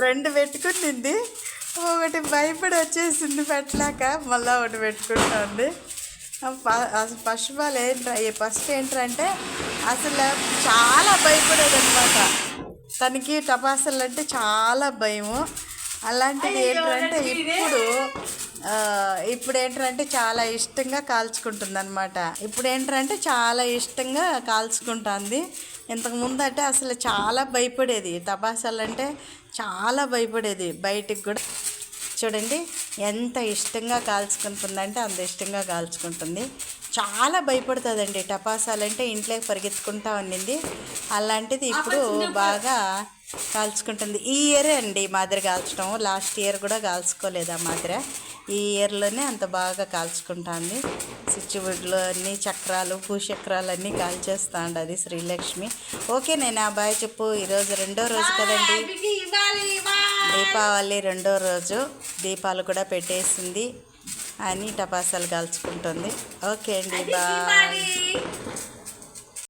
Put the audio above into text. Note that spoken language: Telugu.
2 పెట్టుకుంటుంది, ఒకటి భయపడి వచ్చేసింది పెట్టలేక, మళ్ళీ ఒకటి పెట్టుకుంటుంది. ఫస్ట్ ఆఫ్ ఆల్ ఫస్ట్ ఏంటంటే అసలు చాలా భయపడేది అనమాట. తనకి టపాసులు అంటే చాలా భయము. అలాంటిది ఏంటంటే ఇప్పుడు ఏంటంటే చాలా ఇష్టంగా కాల్చుకుంటుంది అనమాట. ఇప్పుడు ఏంటంటే చాలా ఇష్టంగా కాల్చుకుంటుంది. ఇంతకుముందు అంటే అసలు చాలా భయపడేది, టపాసాలు అంటే చాలా భయపడేది. బయటికి కూడా చూడండి ఎంత ఇష్టంగా కాల్చుకుంటుందంటే అంత ఇష్టంగా కాల్చుకుంటుంది. చాలా భయపడుతుందండి టపాసాలంటే, ఇంట్లోకి పరిగెత్తుకుంటా ఉండింది. అలాంటిది ఇప్పుడు బాగా కాల్చుకుంటుంది. ఈ ఇయరే అండి మాదిరి కాల్చడం, లాస్ట్ ఇయర్ కూడా కాల్చుకోలేదు ఆ మాదిరి. ఈ ఇయర్లోనే అంత బాగా కాల్చుకుంటుంది. స్విచ్వుడ్లు అన్నీ, చక్రాలు, భూచక్రాలు అన్నీ కాల్చేస్తా అది శ్రీలక్ష్మి. ఓకే నేను ఆ బాయ్ చెప్పు. ఈరోజు 2వ రోజు కదండి, దీపావళి 2వ రోజు. దీపాలు కూడా పెట్టేసింది అని టపాసాలు కాల్చుకుంటుంది. ఓకే అండి, బాయ్.